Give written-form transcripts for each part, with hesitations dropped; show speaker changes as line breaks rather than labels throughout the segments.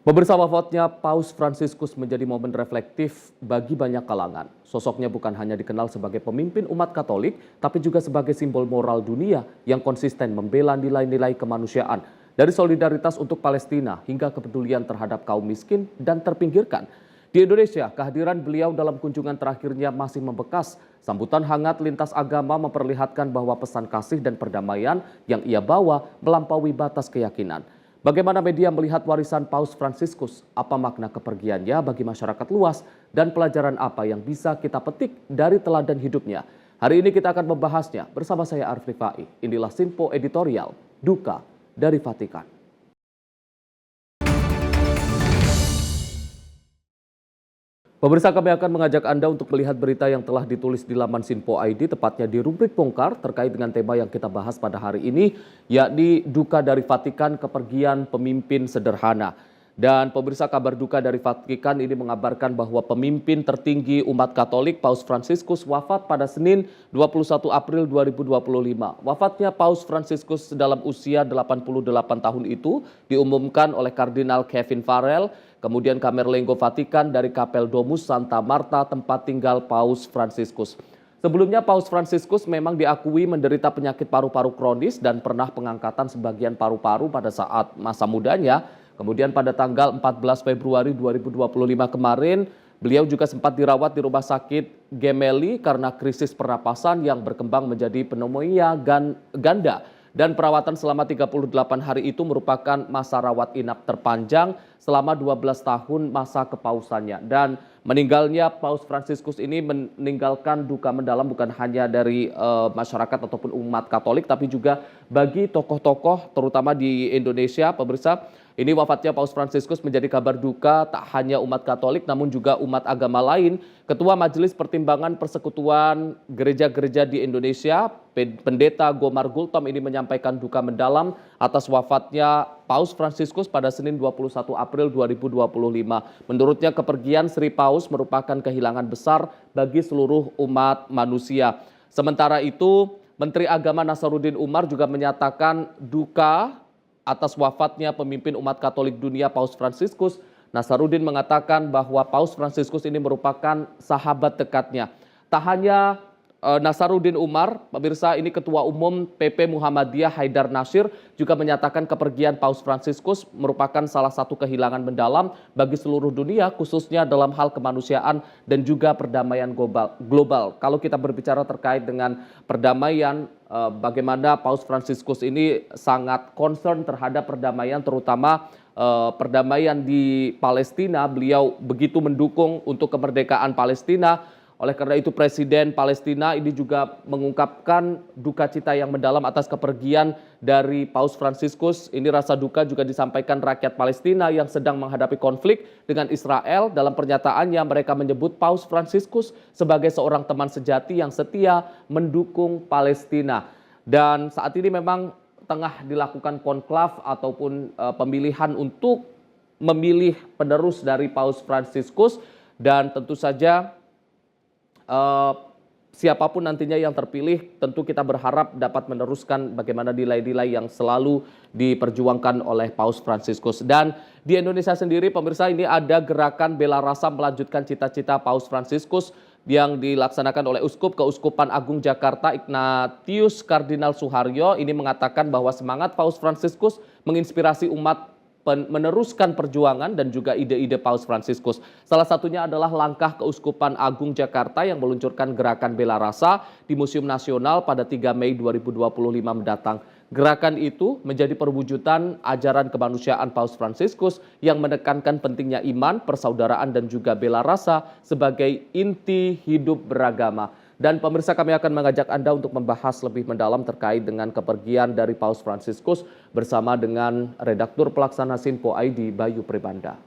Pemirsa, wafatnya Paus Fransiskus menjadi momen reflektif bagi banyak kalangan. Sosoknya bukan hanya dikenal sebagai pemimpin umat Katolik, tapi juga sebagai simbol moral dunia yang konsisten membela nilai-nilai kemanusiaan. Dari solidaritas untuk Palestina hingga kepedulian terhadap kaum miskin dan terpinggirkan. Di Indonesia, kehadiran beliau dalam kunjungan terakhirnya masih membekas. Sambutan hangat lintas agama memperlihatkan bahwa pesan kasih dan perdamaian yang ia bawa melampaui batas keyakinan. Bagaimana media melihat warisan Paus Fransiskus? Apa makna kepergiannya bagi masyarakat luas? Dan pelajaran apa yang bisa kita petik dari teladan hidupnya? Hari ini kita akan membahasnya bersama saya Arif Rifai. Inilah Sinpo Editorial, Duka dari Vatikan. Pemirsa, kami akan mengajak Anda untuk melihat berita yang telah ditulis di laman Sinpo ID, tepatnya di rubrik Bongkar terkait dengan tema yang kita bahas pada hari ini, yakni Duka dari Vatikan, kepergian pemimpin sederhana. Dan pemirsa, kabar duka dari Vatikan ini mengabarkan bahwa pemimpin tertinggi umat Katolik Paus Fransiskus wafat pada Senin 21 April 2025. Wafatnya Paus Fransiskus dalam usia 88 tahun itu diumumkan oleh Kardinal Kevin Farrell, kemudian Camerlengo Vatikan dari Kapel Domus Santa Marta tempat tinggal Paus Fransiskus. Sebelumnya Paus Fransiskus memang diakui menderita penyakit paru-paru kronis dan pernah pengangkatan sebagian paru-paru pada saat masa mudanya. Kemudian pada tanggal 14 Februari 2025 kemarin, beliau juga sempat dirawat di rumah sakit Gemelli karena krisis pernapasan yang berkembang menjadi pneumonia ganda. Dan perawatan selama 38 hari itu merupakan masa rawat inap terpanjang selama 12 tahun masa kepausannya. Dan meninggalnya Paus Fransiskus ini meninggalkan duka mendalam bukan hanya dari masyarakat ataupun umat Katolik, tapi juga bagi tokoh-tokoh terutama di Indonesia. Pemirsa, ini wafatnya Paus Fransiskus menjadi kabar duka tak hanya umat Katolik namun juga umat agama lain. Ketua Majelis Pertimbangan Persekutuan Gereja-Gereja di Indonesia, Pendeta Gomar Gultom ini menyampaikan duka mendalam atas wafatnya Paus Fransiskus pada Senin 21 April 2025. Menurutnya kepergian Sri Paus merupakan kehilangan besar bagi seluruh umat manusia. Sementara itu, Menteri Agama Nasaruddin Umar juga menyatakan duka atas wafatnya pemimpin umat Katolik dunia Paus Fransiskus. Nasaruddin mengatakan bahwa Paus Fransiskus ini merupakan sahabat dekatnya. Tak hanya Nasaruddin Umar, pemirsa, ini Ketua Umum PP Muhammadiyah Haidar Nasir juga menyatakan kepergian Paus Fransiskus merupakan salah satu kehilangan mendalam bagi seluruh dunia, khususnya dalam hal kemanusiaan dan juga perdamaian global. Kalau kita berbicara terkait dengan perdamaian, bagaimana Paus Fransiskus ini sangat concern terhadap perdamaian, terutama perdamaian di Palestina. Beliau begitu mendukung untuk kemerdekaan Palestina. Oleh karena itu Presiden Palestina ini juga mengungkapkan duka cita yang mendalam atas kepergian dari Paus Fransiskus. Ini rasa duka juga disampaikan rakyat Palestina yang sedang menghadapi konflik dengan Israel. Dalam pernyataannya mereka menyebut Paus Fransiskus sebagai seorang teman sejati yang setia mendukung Palestina. Dan saat ini memang tengah dilakukan konklav ataupun pemilihan untuk memilih penerus dari Paus Fransiskus, dan tentu saja siapapun nantinya yang terpilih tentu kita berharap dapat meneruskan bagaimana nilai-nilai yang selalu diperjuangkan oleh Paus Fransiskus. Dan di Indonesia sendiri pemirsa, ini ada gerakan bela rasa melanjutkan cita-cita Paus Fransiskus yang dilaksanakan oleh Uskup Keuskupan Agung Jakarta Ignatius Kardinal Suharyo. Ini mengatakan bahwa semangat Paus Fransiskus menginspirasi umat meneruskan perjuangan dan juga ide-ide Paus Fransiskus. Salah satunya adalah langkah Keuskupan Agung Jakarta yang meluncurkan gerakan bela rasa di Museum Nasional pada 3 Mei 2025 mendatang. Gerakan itu menjadi perwujudan ajaran kemanusiaan Paus Fransiskus yang menekankan pentingnya iman, persaudaraan dan juga bela rasa sebagai inti hidup beragama. Dan pemirsa, kami akan mengajak Anda untuk membahas lebih mendalam terkait dengan kepergian dari Paus Fransiskus bersama dengan Redaktur Pelaksana Sinpo ID, Bayu Pribanda.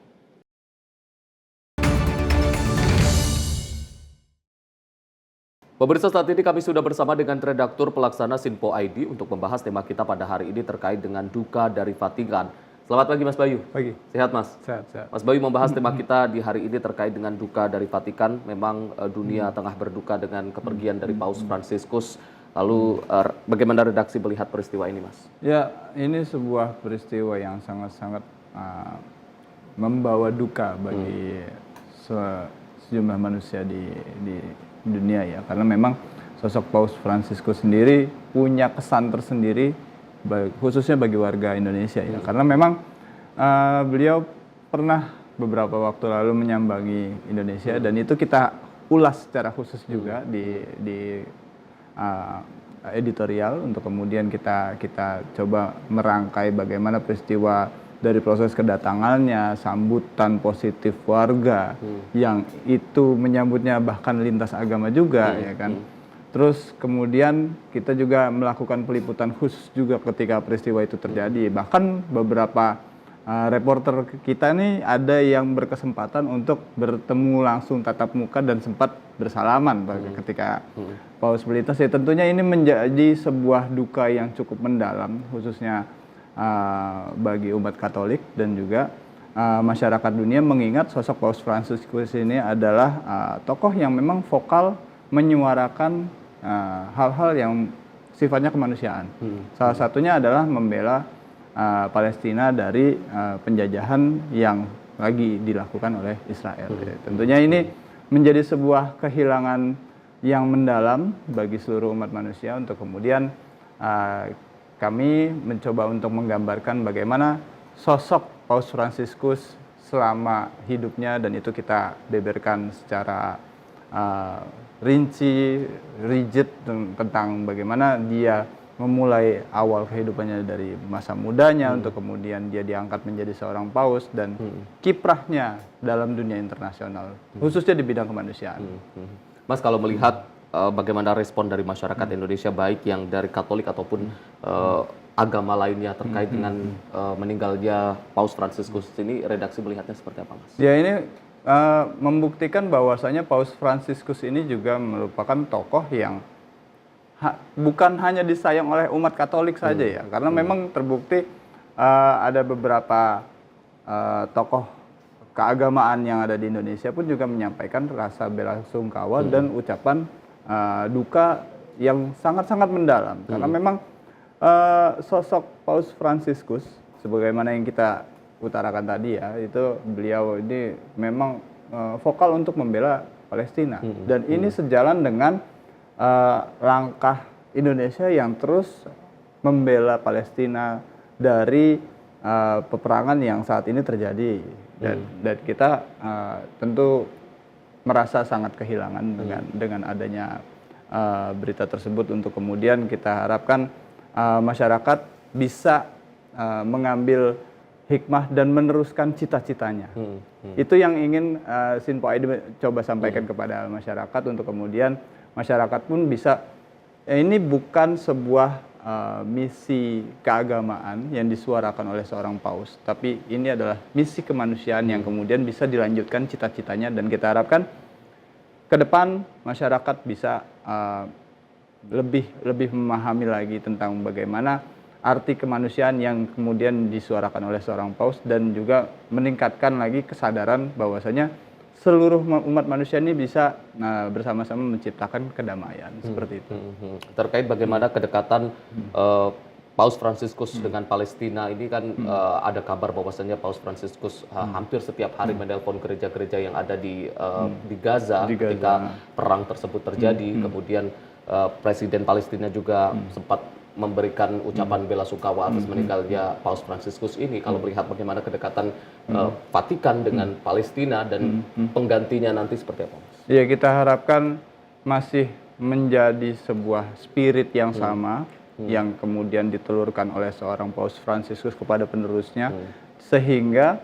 Pemirsa, saat ini kami sudah bersama dengan Redaktur Pelaksana Sinpo ID untuk membahas tema kita pada hari ini terkait dengan duka dari Vatikan. Selamat pagi Mas Bayu.
Pagi.
Sehat Mas?
Sehat.
Mas Bayu, membahas tema kita di hari ini terkait dengan duka dari Vatikan. Memang dunia tengah berduka dengan kepergian dari Paus Fransiskus. Lalu bagaimana redaksi melihat peristiwa ini Mas?
Ya, ini sebuah peristiwa yang sangat-sangat membawa duka bagi sejumlah manusia di dunia ya, karena memang sosok Paus Fransiskus sendiri punya kesan tersendiri khususnya bagi warga Indonesia ya, karena memang beliau pernah beberapa waktu lalu menyambangi Indonesia dan itu kita ulas secara khusus juga di editorial untuk kemudian kita coba merangkai bagaimana peristiwa dari proses kedatangannya, sambutan positif warga yang itu menyambutnya bahkan lintas agama juga ya kan. Terus kemudian kita juga melakukan peliputan khusus juga ketika peristiwa itu terjadi. Bahkan beberapa reporter kita nih ada yang berkesempatan untuk bertemu langsung tatap muka dan sempat bersalaman ketika Paus melintas. Ya tentunya ini menjadi sebuah duka yang cukup mendalam khususnya bagi umat Katolik dan juga masyarakat dunia, mengingat sosok Paus Fransiskus ini adalah tokoh yang memang vokal menyuarakan hal-hal yang sifatnya kemanusiaan. Salah satunya adalah membela Palestina dari penjajahan yang lagi dilakukan oleh Israel. Tentunya ini menjadi sebuah kehilangan yang mendalam bagi seluruh umat manusia, untuk kemudian kami mencoba untuk menggambarkan bagaimana sosok Paus Fransiskus selama hidupnya, dan itu kita beberkan secara rinci, rigid tentang bagaimana dia memulai awal kehidupannya dari masa mudanya untuk kemudian dia diangkat menjadi seorang paus dan kiprahnya dalam dunia internasional, khususnya di bidang kemanusiaan.
Mas, kalau melihat bagaimana respon dari masyarakat Indonesia, baik yang dari Katolik ataupun agama lainnya terkait dengan meninggalnya Paus Fransiskus ini, redaksi melihatnya seperti apa, Mas?
Ya, ini membuktikan bahwasanya Paus Fransiskus ini juga merupakan tokoh yang bukan hanya disayang oleh umat Katolik saja ya, karena memang terbukti ada beberapa tokoh keagamaan yang ada di Indonesia pun juga menyampaikan rasa bela sungkawa dan ucapan duka yang sangat-sangat mendalam, karena memang sosok Paus Fransiskus sebagaimana yang kita utarakan tadi ya, itu beliau ini memang vokal untuk membela Palestina dan ini sejalan dengan langkah Indonesia yang terus membela Palestina dari peperangan yang saat ini terjadi, dan kita tentu merasa sangat kehilangan dengan adanya berita tersebut, untuk kemudian kita harapkan masyarakat bisa mengambil hikmah dan meneruskan cita-citanya. Itu yang ingin Sinpo ID coba sampaikan kepada masyarakat, untuk kemudian masyarakat pun bisa, ini bukan sebuah misi keagamaan yang disuarakan oleh seorang paus, tapi ini adalah misi kemanusiaan yang kemudian bisa dilanjutkan cita-citanya, dan kita harapkan ke depan masyarakat bisa lebih memahami lagi tentang bagaimana arti kemanusiaan yang kemudian disuarakan oleh seorang paus, dan juga meningkatkan lagi kesadaran bahwasanya seluruh umat manusia ini bisa bersama-sama menciptakan kedamaian, seperti itu.
Terkait bagaimana kedekatan Paus Fransiskus dengan Palestina ini kan ada kabar bahwasanya Paus Fransiskus hampir setiap hari menelpon gereja-gereja yang ada di Gaza ketika perang tersebut terjadi. Kemudian Presiden Palestina juga sempat memberikan ucapan bela sungkawa atas meninggalnya Paus Fransiskus ini. Kalau melihat bagaimana kedekatan Vatikan dengan Palestina dan penggantinya nanti seperti apa, Mas?
Ya, kita harapkan masih menjadi sebuah spirit yang sama yang kemudian ditelurkan oleh seorang Paus Fransiskus kepada penerusnya, sehingga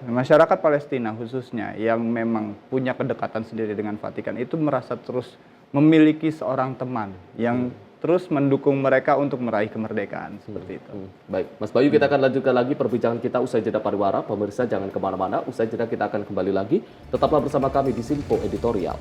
masyarakat Palestina khususnya yang memang punya kedekatan sendiri dengan Vatikan itu merasa terus memiliki seorang teman yang terus mendukung mereka untuk meraih kemerdekaan, seperti itu.
Baik, Mas Bayu, kita akan lanjutkan lagi perbincangan kita usai jeda pariwara. Pemirsa jangan kemana-mana, usai jeda kita akan kembali lagi. Tetaplah bersama kami di Sinpo Editorial.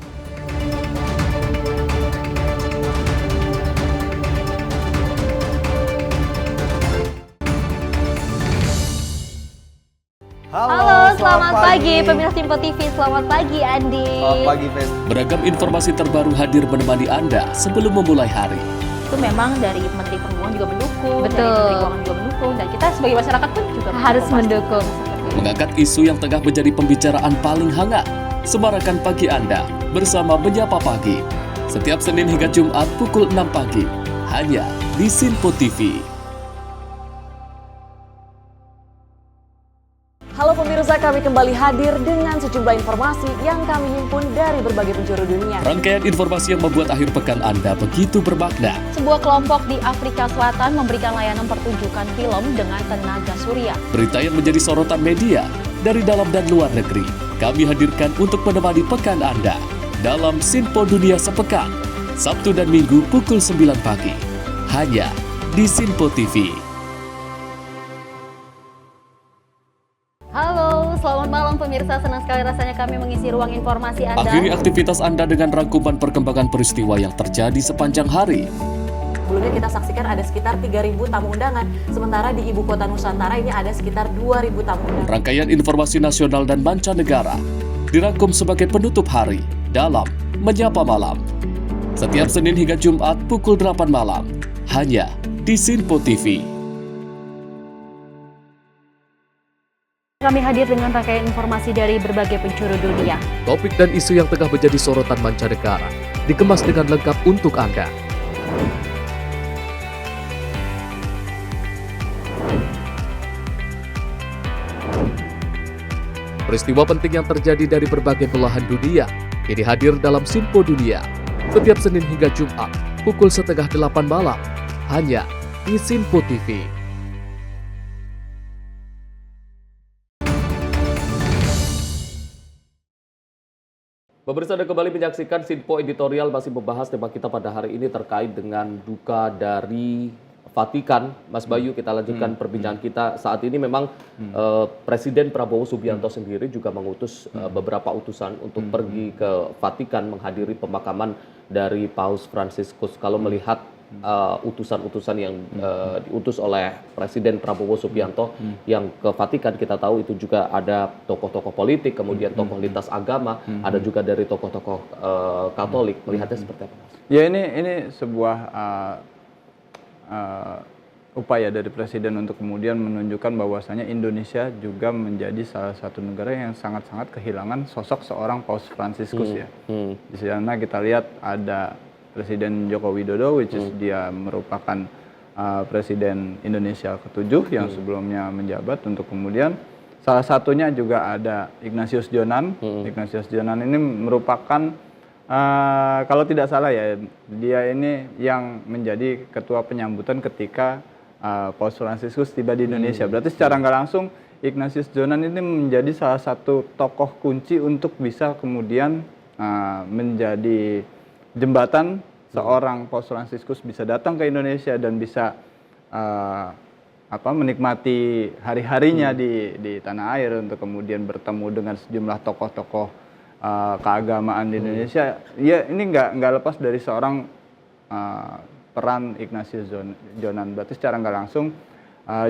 Halo, selamat pagi pemirsa Sinpo TV. Selamat pagi Andi.
Selamat pagi, Fen.
Beragam informasi terbaru hadir menemani Anda sebelum memulai hari.
Itu memang dari Menteri Perhubungan juga mendukung,
Betul.
dari Menteri Keuangan juga mendukung, dan kita sebagai masyarakat pun juga
harus mendukung.
mengangkat isu yang tengah menjadi pembicaraan paling hangat. Semarakan pagi Anda bersama Menyapa Pagi. Setiap Senin hingga Jumat pukul 6 pagi, hanya di Sinpo TV.
Halo pemirsa, kami kembali hadir dengan sejumlah informasi yang kami himpun dari berbagai penjuru dunia.
Rangkaian informasi yang membuat akhir pekan Anda begitu bermakna.
Sebuah kelompok di Afrika Selatan memberikan layanan pertunjukan film dengan tenaga surya.
Berita yang menjadi sorotan media dari dalam dan luar negeri, kami hadirkan untuk menemani pekan Anda dalam Sinpo Dunia Sepekan, Sabtu dan Minggu pukul 9 pagi, hanya di Sinpo TV.
Halo, selamat malam pemirsa. Senang sekali rasanya kami mengisi ruang informasi Anda.
Akhiri aktivitas Anda dengan rangkuman perkembangan peristiwa yang terjadi sepanjang hari.
Sebelumnya kita saksikan ada sekitar 3.000 tamu undangan, sementara di Ibu Kota Nusantara ini ada sekitar 2.000 tamu undangan.
Rangkaian informasi nasional dan mancanegara dirangkum sebagai penutup hari dalam Menyapa Malam. Setiap Senin hingga Jumat pukul 8 malam, hanya di Sinpo TV.
Kami hadir dengan rangkaian informasi dari berbagai penjuru dunia.
Topik dan isu yang tengah menjadi sorotan mancanegara dikemas dengan lengkap untuk Anda. Peristiwa penting yang terjadi dari berbagai belahan dunia kini hadir dalam Sinpo Dunia setiap Senin hingga Jumat pukul 7:30 malam, hanya di Sinpo TV. Pemirsa, Anda kembali menyaksikan Sinpo Editorial, masih membahas tema kita pada hari ini terkait dengan duka dari Vatikan. Mas Bayu, kita lanjutkan perbincangan kita. Saat ini memang Presiden Prabowo Subianto sendiri juga mengutus beberapa utusan untuk pergi ke Vatikan menghadiri pemakaman dari Paus Fransiskus. Kalau melihat utusan-utusan yang diutus oleh Presiden Prabowo Subianto yang ke Vatikan, kita tahu itu juga ada tokoh-tokoh politik, kemudian tokoh lintas agama, ada juga dari tokoh-tokoh Katolik. Melihatnya seperti apa, Mas?
Ya, ini sebuah upaya dari Presiden untuk kemudian menunjukkan bahwasanya Indonesia juga menjadi salah satu negara yang sangat-sangat kehilangan sosok seorang Paus Fransiskus ya. Di sana kita lihat ada Presiden Joko Widodo, which is dia merupakan Presiden Indonesia ke-7 yang sebelumnya menjabat, untuk kemudian salah satunya juga ada Ignatius Jonan. Ignatius Jonan ini merupakan kalau tidak salah ya, dia ini yang menjadi ketua penyambutan ketika Paus Fransiskus tiba di Indonesia. Berarti secara nggak langsung Ignatius Jonan ini menjadi salah satu tokoh kunci untuk bisa kemudian menjadi jembatan seorang Paus Fransiskus bisa datang ke Indonesia dan bisa menikmati hari-harinya di tanah air, untuk kemudian bertemu dengan sejumlah tokoh-tokoh keagamaan di Indonesia. Ya, ini nggak lepas dari seorang peran Ignatius Jonan. Berarti secara nggak langsung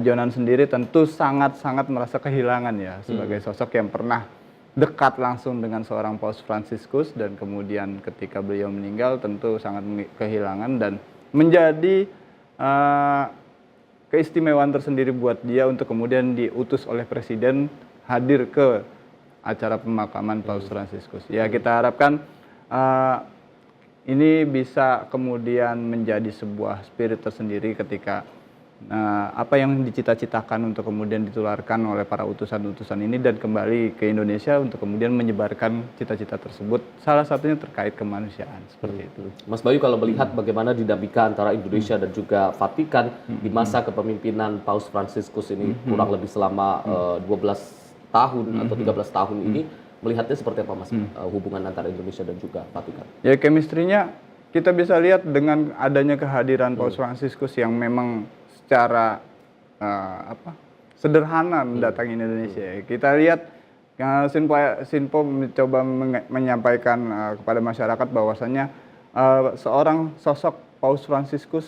Jonan sendiri tentu sangat-sangat merasa kehilangan ya, sebagai sosok yang pernah dekat langsung dengan seorang Paus Fransiskus, dan kemudian ketika beliau meninggal tentu sangat kehilangan, dan menjadi keistimewaan tersendiri buat dia untuk kemudian diutus oleh Presiden hadir ke acara pemakaman Paus Fransiskus. Ya, kita harapkan ini bisa kemudian menjadi sebuah spirit tersendiri ketika apa yang dicita-citakan untuk kemudian ditularkan oleh para utusan-utusan ini dan kembali ke Indonesia untuk kemudian menyebarkan cita-cita tersebut, salah satunya terkait kemanusiaan, seperti itu.
Mas Bayu, kalau melihat bagaimana dinamika antara Indonesia dan juga Vatikan di masa kepemimpinan Paus Fransiskus ini kurang lebih selama 12 tahun atau 13 tahun ini, melihatnya seperti apa, Mas, hubungan antara Indonesia dan juga Vatikan? Ya,
chemistry-nya kita bisa lihat dengan adanya kehadiran Paus Fransiskus yang memang secara sederhana mendatangi Indonesia. Kita lihat Sinpo mencoba menyampaikan kepada masyarakat bahwasannya seorang sosok Paus Fransiskus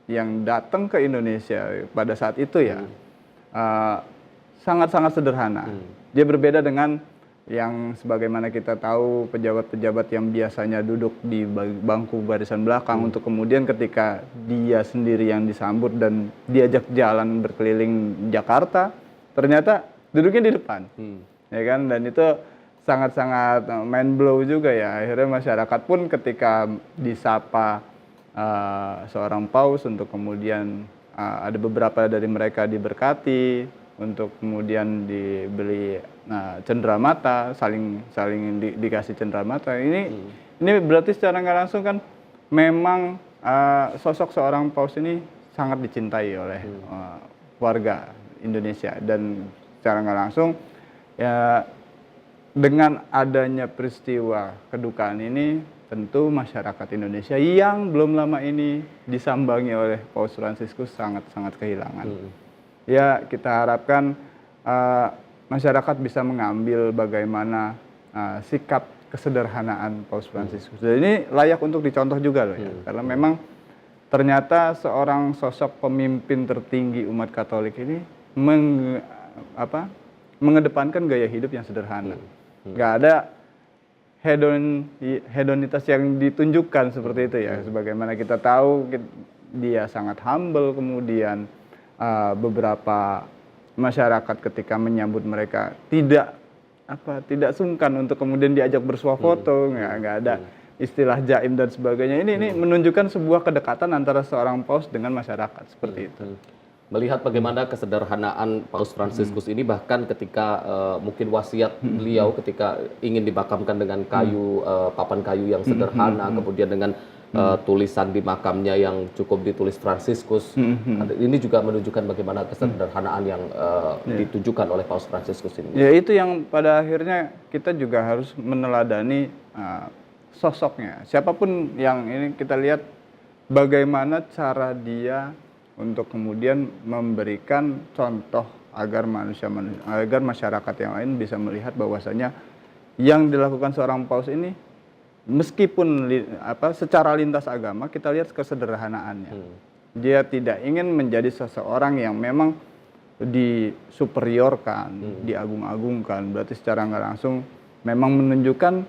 yang datang ke Indonesia pada saat itu ya sangat-sangat sederhana. Dia berbeda dengan yang sebagaimana kita tahu pejabat-pejabat yang biasanya duduk di bangku barisan belakang untuk kemudian ketika dia sendiri yang disambut dan diajak jalan berkeliling Jakarta, ternyata duduknya di depan, ya kan? Dan itu sangat-sangat mind blow juga ya. Akhirnya masyarakat pun ketika disapa seorang paus untuk kemudian ada beberapa dari mereka diberkati, untuk kemudian dibeli cenderamata, saling dikasih cenderamata. Ini berarti secara nggak langsung kan memang sosok seorang paus ini sangat dicintai oleh warga Indonesia, dan secara nggak langsung ya dengan adanya peristiwa kedukaan ini tentu masyarakat Indonesia yang belum lama ini disambangi oleh Paus Fransiskus sangat-sangat kehilangan. Ya, kita harapkan masyarakat bisa mengambil bagaimana sikap kesederhanaan Paus Fransiskus. Dan ini layak untuk dicontoh juga loh ya, karena memang ternyata seorang sosok pemimpin tertinggi umat Katolik ini mengedepankan gaya hidup yang sederhana. Nggak ada hedonitas yang ditunjukkan seperti itu ya. Sebagaimana kita tahu dia sangat humble, kemudian beberapa masyarakat ketika menyambut mereka tidak sungkan untuk kemudian diajak bersuah foto, nggak ada istilah jaim dan sebagainya. Ini menunjukkan sebuah kedekatan antara seorang paus dengan masyarakat seperti itu.
Melihat bagaimana kesederhanaan Paus Fransiskus ini, bahkan ketika mungkin wasiat beliau ketika ingin dimakamkan dengan kayu, papan kayu yang sederhana, kemudian dengan tulisan di makamnya yang cukup ditulis Fransiskus. Ini juga menunjukkan bagaimana kesederhanaan yang ditunjukkan oleh Paus Fransiskus ini.
Ya, itu yang pada akhirnya kita juga harus meneladani sosoknya. Siapapun yang ini kita lihat bagaimana cara dia untuk kemudian memberikan contoh agar masyarakat yang lain bisa melihat bahwasanya yang dilakukan seorang paus ini meskipun secara lintas agama kita lihat kesederhanaannya. Dia tidak ingin menjadi seseorang yang memang disuperiorkan, diagung-agungkan. Berarti secara nggak langsung memang menunjukkan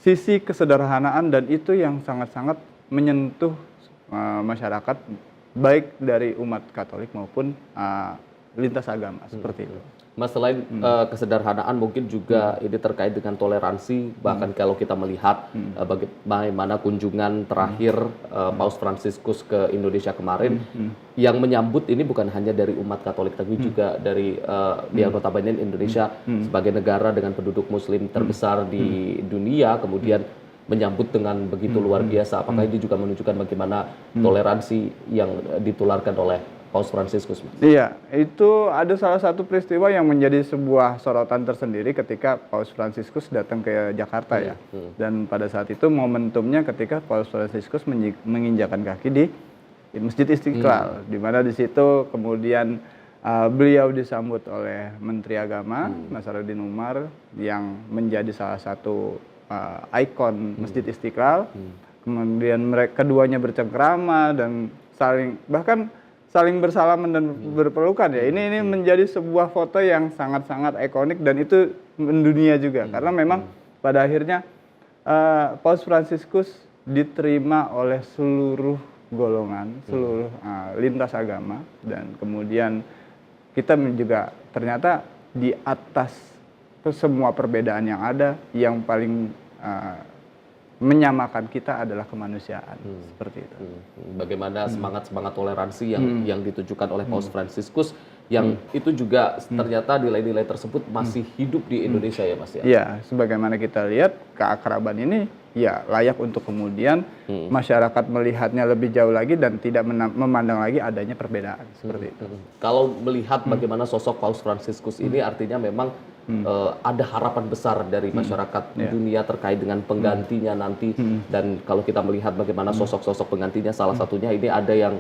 sisi kesederhanaan, dan itu yang sangat-sangat menyentuh masyarakat baik dari umat Katolik maupun lintas agama seperti itu.
Mas, selain kesederhanaan mungkin juga ini terkait dengan toleransi, bahkan kalau kita melihat bagaimana kunjungan terakhir Paus Fransiskus ke Indonesia kemarin, yang menyambut ini bukan hanya dari umat Katolik tapi juga dari yang notabene Indonesia sebagai negara dengan penduduk muslim terbesar di dunia, kemudian menyambut dengan begitu luar biasa. Apakah ini juga menunjukkan bagaimana toleransi yang ditularkan oleh Paus Fransiskus?
Iya, itu ada salah satu peristiwa yang menjadi sebuah sorotan tersendiri ketika Paus Fransiskus datang ke Jakarta ya. Dan pada saat itu momentumnya ketika Paus Fransiskus menginjakan kaki di Masjid Istiqlal, di mana di situ kemudian beliau disambut oleh Menteri Agama Nasaruddin Umar yang menjadi salah satu ikon Masjid Istiqlal. Kemudian keduanya bercengkrama dan saling bersalaman dan berpelukan ya. Ini menjadi sebuah foto yang sangat-sangat ikonik, dan itu mendunia juga karena memang pada akhirnya Paus Fransiskus diterima oleh seluruh golongan, seluruh lintas agama, dan kemudian kita juga ternyata di atas semua perbedaan yang ada, yang paling menyamakan kita adalah kemanusiaan, seperti itu.
Bagaimana semangat toleransi yang ditunjukkan oleh Paus Fransiskus, yang itu juga ternyata nilai-nilai tersebut masih hidup di Indonesia ya Mas ya?
Iya, sebagaimana kita lihat keakraban ini ya layak untuk kemudian masyarakat melihatnya lebih jauh lagi dan tidak memandang lagi adanya perbedaan, seperti itu.
Kalau melihat bagaimana sosok Paus Fransiskus ini, artinya memang ada harapan besar dari masyarakat dunia terkait dengan penggantinya nanti. Dan kalau kita melihat bagaimana sosok-sosok penggantinya, salah satunya ini ada yang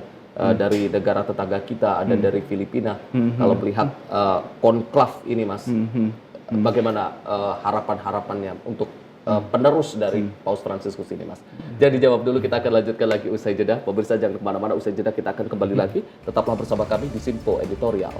dari negara tetangga kita, ada dari Filipina. Kalau melihat konklav ini Mas, bagaimana harapan-harapannya untuk penerus dari Paus Fransiskus ini Mas? Jadi jawab dulu, kita akan lanjutkan lagi usai jeda. Pemirsa jangan kemana-mana, usai jeda kita akan kembali lagi. Tetaplah bersama kami di Simpo Editorial.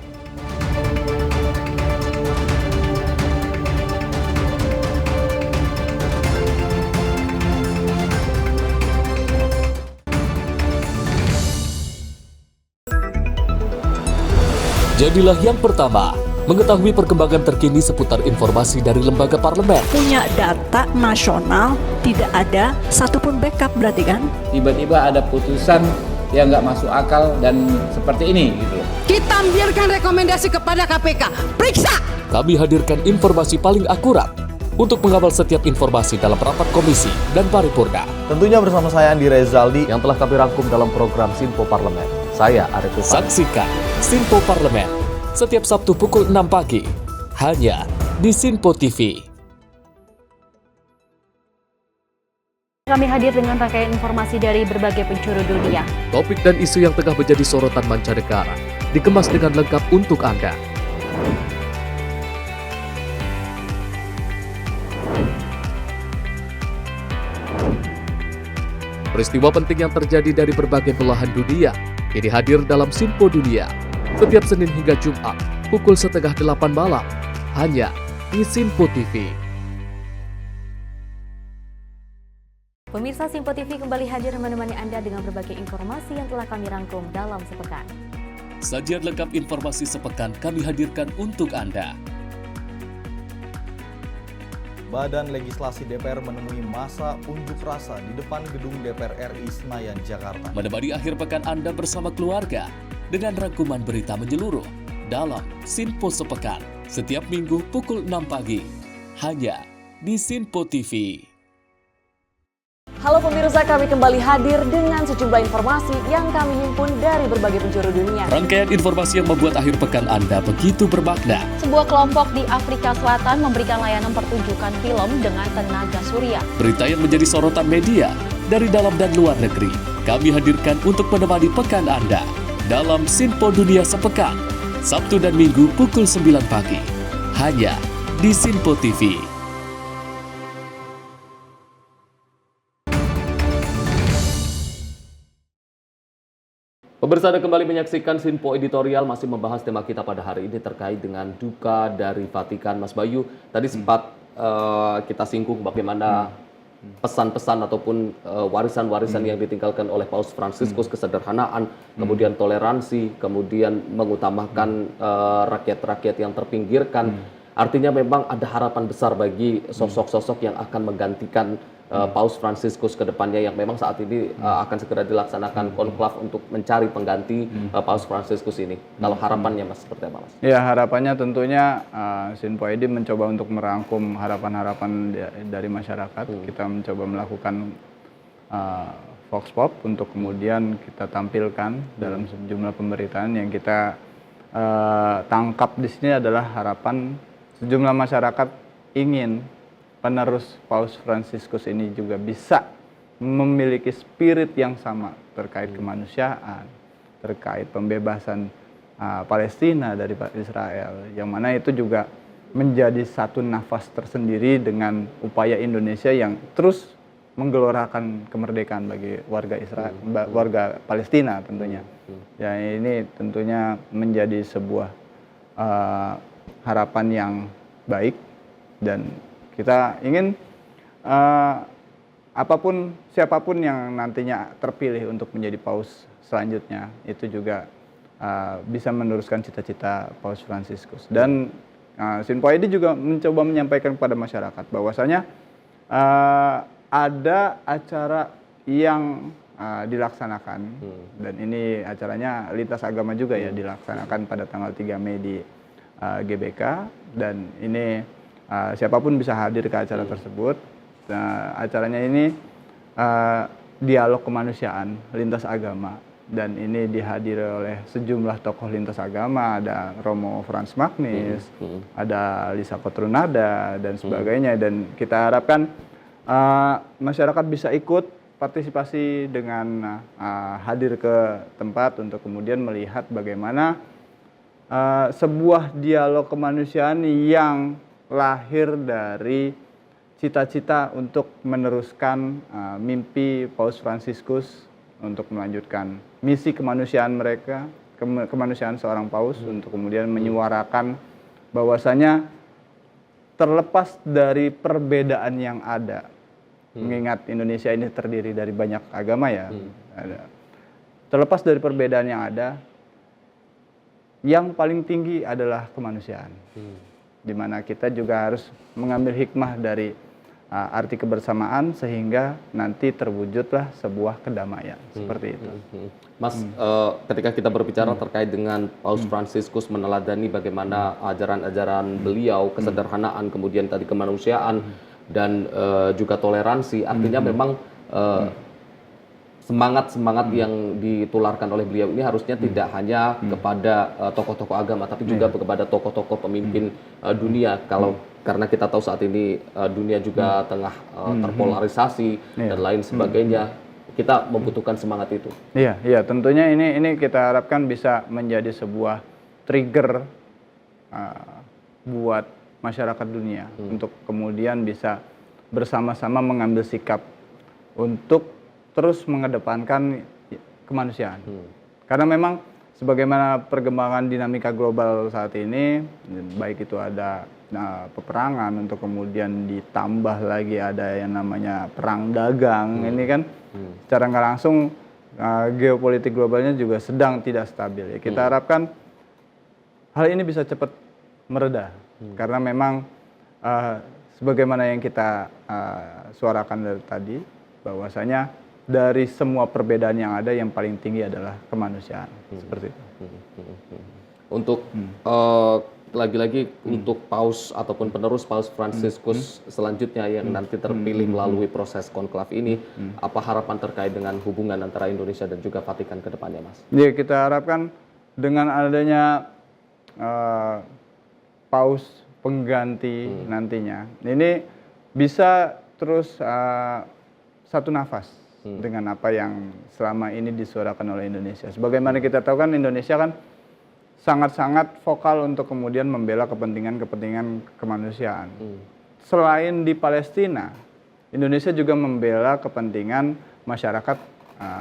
Jadilah yang pertama
Mengetahui perkembangan terkini seputar informasi dari lembaga parlemen.
Punya data nasional, tidak ada satupun backup berarti kan?
Tiba-tiba ada putusan yang nggak masuk akal dan seperti ini gitu.
Kita biarkan rekomendasi kepada KPK, periksa!
Kami hadirkan informasi paling akurat untuk mengawal setiap informasi dalam rapat komisi dan paripurna.
Tentunya bersama saya Andi Rezaldi
Yang telah kami rangkum dalam program Sinpo Parlemen. Saya Arif Tufan. Saksikan Sinpo Parlemen setiap Sabtu pukul 6 pagi hanya di Sinpo TV.
Kami hadir dengan rangkaian informasi dari berbagai penjuru dunia.
Topik dan isu yang tengah menjadi sorotan mancanegara dikemas dengan lengkap untuk Anda. Peristiwa penting yang terjadi dari berbagai belahan dunia kini hadir dalam Sinpo Dunia setiap Senin hingga Jumat pukul 7:30 malam hanya di Sinpo TV.
Pemirsa Sinpo TV kembali hadir menemani Anda dengan berbagai informasi yang telah kami rangkum dalam sepekan.
Sajian lengkap informasi sepekan kami hadirkan untuk Anda.
Badan Legislasi DPR menemui masa unjuk rasa di depan gedung DPR RI Senayan, Jakarta.
Menemani akhir pekan Anda bersama keluarga dengan rangkuman berita menyeluruh dalam Sinpo Sepekan setiap minggu pukul 6 pagi hanya di Sinpo TV.
Halo pemirsa, kami kembali hadir dengan sejumlah informasi yang kami himpun dari berbagai penjuru dunia.
Rangkaian informasi yang membuat akhir pekan Anda begitu bermakna.
Sebuah kelompok di Afrika Selatan memberikan layanan pertunjukan film dengan tenaga surya.
Berita yang menjadi sorotan media dari dalam dan luar negeri kami hadirkan untuk menemani pekan Anda dalam Sinpo Dunia Sepekan Sabtu dan Minggu pukul 9 pagi hanya di Sinpo TV. Pemirsa, Anda kembali menyaksikan Sinpo Editorial, masih membahas tema kita pada hari ini terkait dengan duka dari Vatikan. Mas Bayu, tadi sempat kita singgung bagaimana pesan-pesan ataupun warisan-warisan yang ditinggalkan oleh Paus Fransiskus, kesederhanaan, kemudian toleransi, kemudian mengutamakan rakyat-rakyat yang terpinggirkan. Artinya memang ada harapan besar bagi sosok-sosok yang akan menggantikan Paus Fransiskus ke depannya, yang memang saat ini akan segera dilaksanakan konklav untuk mencari pengganti Paus Fransiskus ini. Kalau harapannya Mas, seperti apa Mas?
Ya, harapannya tentunya Sinpo ID mencoba untuk merangkum harapan-harapan dari masyarakat. Kita mencoba melakukan Vox Pop untuk kemudian kita tampilkan dalam sejumlah pemberitaan. Yang kita tangkap di sini adalah harapan sejumlah masyarakat ingin penerus Paus Fransiskus ini juga bisa memiliki spirit yang sama terkait kemanusiaan, terkait pembebasan Palestina dari Israel, yang mana itu juga menjadi satu nafas tersendiri dengan upaya Indonesia yang terus menggelorakan kemerdekaan bagi warga Israel, warga Palestina tentunya. Ya, ini tentunya menjadi sebuah harapan yang baik, dan kita ingin siapapun yang nantinya terpilih untuk menjadi paus selanjutnya itu juga bisa meneruskan cita-cita Paus Fransiskus. Dan Sinpo ID juga mencoba menyampaikan kepada masyarakat bahwasanya ada acara yang dilaksanakan, dan ini acaranya lintas agama juga ya, dilaksanakan pada tanggal 3 Mei di GBK, dan ini siapapun bisa hadir ke acara tersebut. Acaranya ini dialog kemanusiaan lintas agama, dan ini dihadiri oleh sejumlah tokoh lintas agama. Ada Romo Franz Magnis, ada Lisa Kotrunada dan sebagainya. Dan kita harapkan masyarakat bisa ikut partisipasi dengan hadir ke tempat untuk kemudian melihat bagaimana sebuah dialog kemanusiaan yang lahir dari cita-cita untuk meneruskan mimpi Paus Fransiskus untuk melanjutkan misi kemanusiaan mereka, kemanusiaan seorang paus, untuk kemudian menyuarakan bahwasanya terlepas dari perbedaan yang ada, mengingat Indonesia ini terdiri dari banyak agama ya, terlepas dari perbedaan yang ada, yang paling tinggi adalah kemanusiaan. Di mana kita juga harus mengambil hikmah dari arti kebersamaan sehingga nanti terwujudlah sebuah kedamaian seperti itu.
Mas, ketika kita berbicara terkait dengan Paus Fransiskus meneladani bagaimana ajaran-ajaran beliau, kesederhanaan, kemudian tadi kemanusiaan dan juga toleransi, artinya memang semangat-semangat yang ditularkan oleh beliau ini harusnya tidak hanya kepada tokoh-tokoh agama, tapi juga kepada tokoh-tokoh pemimpin dunia. Karena kita tahu saat ini dunia juga tengah terpolarisasi dan lain sebagainya, kita membutuhkan semangat itu.
Iya, tentunya ini kita harapkan bisa menjadi sebuah trigger buat masyarakat dunia untuk kemudian bisa bersama-sama mengambil sikap untuk terus mengedepankan kemanusiaan. Karena memang sebagaimana perkembangan dinamika global saat ini, baik itu ada peperangan untuk kemudian ditambah lagi ada yang namanya perang dagang, ini kan secara nggak langsung geopolitik globalnya juga sedang tidak stabil. Ya, kita harapkan hal ini bisa cepat mereda, karena memang sebagaimana yang kita suarakan dari tadi, bahwasanya dari semua perbedaan yang ada, yang paling tinggi adalah kemanusiaan. Seperti itu.
Untuk lagi-lagi untuk paus ataupun penerus Paus Fransiskus selanjutnya yang nanti terpilih melalui proses konklav ini, apa harapan terkait dengan hubungan antara Indonesia dan juga Vatikan ke depannya, Mas?
Ya, kita harapkan dengan adanya paus pengganti nantinya, ini bisa terus satu nafas dengan apa yang selama ini disuarakan oleh Indonesia. Sebagaimana kita tahu kan Indonesia kan sangat-sangat vokal untuk kemudian membela kepentingan kemanusiaan. Selain di Palestina, Indonesia juga membela kepentingan masyarakat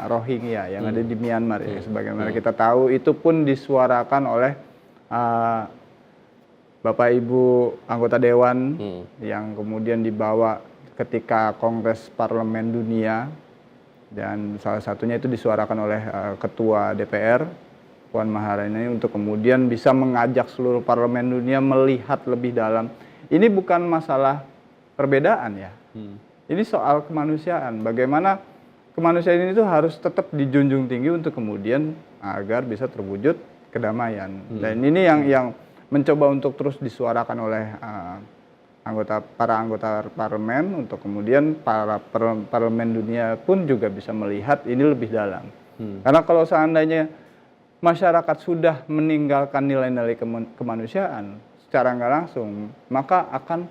Rohingya yang ada di Myanmar. Ya. Sebagaimana kita tahu itu pun disuarakan oleh Bapak Ibu anggota Dewan yang kemudian dibawa ketika Kongres Parlemen Dunia. Dan salah satunya itu disuarakan oleh Ketua DPR, Puan Maharani, untuk kemudian bisa mengajak seluruh parlemen dunia melihat lebih dalam. Ini bukan masalah perbedaan ya, ini soal kemanusiaan. Bagaimana kemanusiaan ini tuh harus tetap dijunjung tinggi untuk kemudian agar bisa terwujud kedamaian. Dan ini yang mencoba untuk terus disuarakan oleh para anggota parlemen, untuk kemudian para parlemen dunia pun juga bisa melihat ini lebih dalam. Karena kalau seandainya masyarakat sudah meninggalkan nilai-nilai kemanusiaan secara nggak langsung, maka akan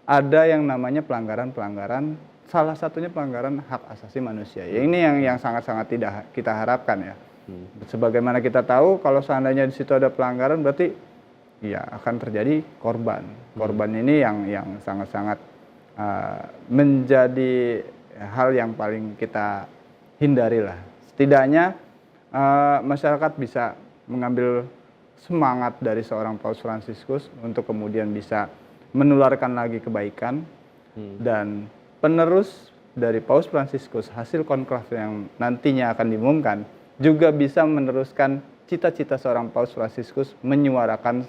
ada yang namanya pelanggaran-pelanggaran, salah satunya pelanggaran hak asasi manusia. Ya, ini yang sangat-sangat tidak kita harapkan ya. Sebagaimana kita tahu, kalau seandainya di situ ada pelanggaran, berarti ya akan terjadi korban. Korban ini yang sangat-sangat menjadi hal yang paling kita hindari lah. Setidaknya masyarakat bisa mengambil semangat dari seorang Paus Fransiskus untuk kemudian bisa menularkan lagi kebaikan, dan penerus dari Paus Fransiskus hasil konklav yang nantinya akan diumumkan juga bisa meneruskan cita-cita seorang Paus Fransiskus menyuarakan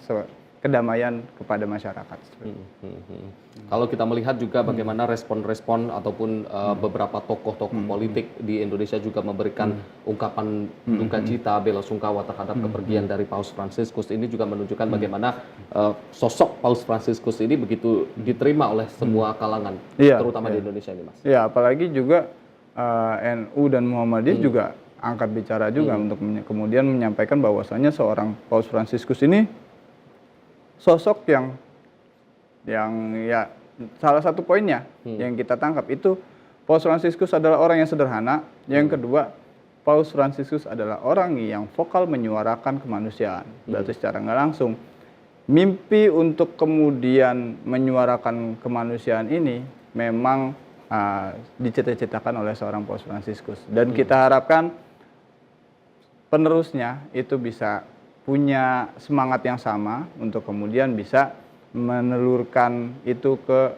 kedamaian kepada masyarakat.
Kalau kita melihat juga bagaimana respon-respon ataupun beberapa tokoh-tokoh politik di Indonesia juga memberikan ungkapan duka cita, bela sungkawa terhadap kepergian dari Paus Fransiskus, ini juga menunjukkan bagaimana sosok Paus Fransiskus ini begitu diterima oleh semua kalangan, terutama di Indonesia ini, Mas.
Ya, apalagi juga NU dan Muhammadiyah juga angkat bicara juga untuk kemudian menyampaikan bahwasanya seorang Paus Fransiskus ini sosok yang ya salah satu poinnya yang kita tangkap itu, Paus Fransiskus adalah orang yang sederhana. Yang kedua, Paus Fransiskus adalah orang yang vokal menyuarakan kemanusiaan. Berarti secara nggak langsung mimpi untuk kemudian menyuarakan kemanusiaan ini memang dicita-citakan oleh seorang Paus Fransiskus. Dan kita harapkan penerusnya itu bisa punya semangat yang sama untuk kemudian bisa menelurkan itu ke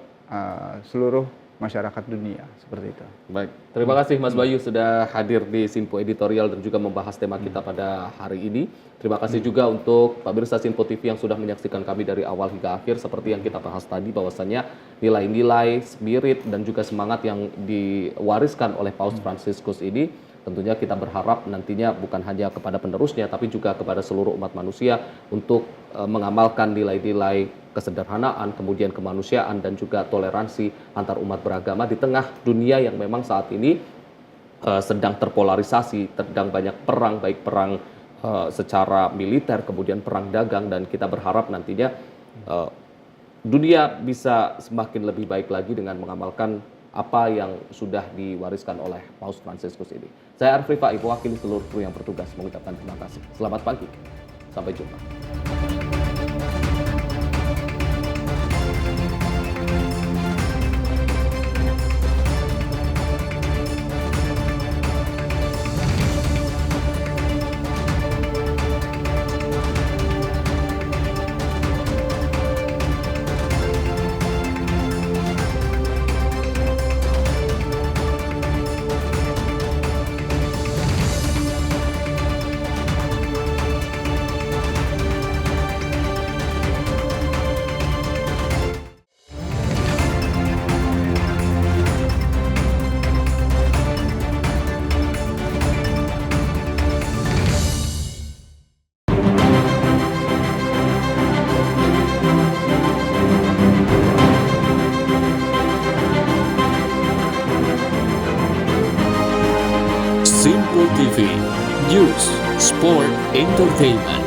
seluruh masyarakat dunia seperti itu.
Baik, terima kasih Mas Bayu sudah hadir di Sinpo Editorial dan juga membahas tema kita pada hari ini. Terima kasih juga untuk Pak Birsa Sinpo TV yang sudah menyaksikan kami dari awal hingga akhir. Seperti yang kita bahas tadi, bahwasannya nilai-nilai, spirit, dan juga semangat yang diwariskan oleh Paus Fransiskus ini, tentunya kita berharap nantinya bukan hanya kepada penerusnya, tapi juga kepada seluruh umat manusia untuk mengamalkan nilai-nilai kesederhanaan, kemudian kemanusiaan, dan juga toleransi antar umat beragama di tengah dunia yang memang saat ini sedang terpolarisasi, sedang banyak perang, baik perang secara militer, kemudian perang dagang, dan kita berharap nantinya dunia bisa semakin lebih baik lagi dengan mengamalkan apa yang sudah diwariskan oleh Paus Fransiskus ini. Saya Arif Rifai, mewakili seluruh kru yang bertugas mengucapkan terima kasih. Selamat pagi, sampai jumpa.
Simpo TV News Sport Entertainment.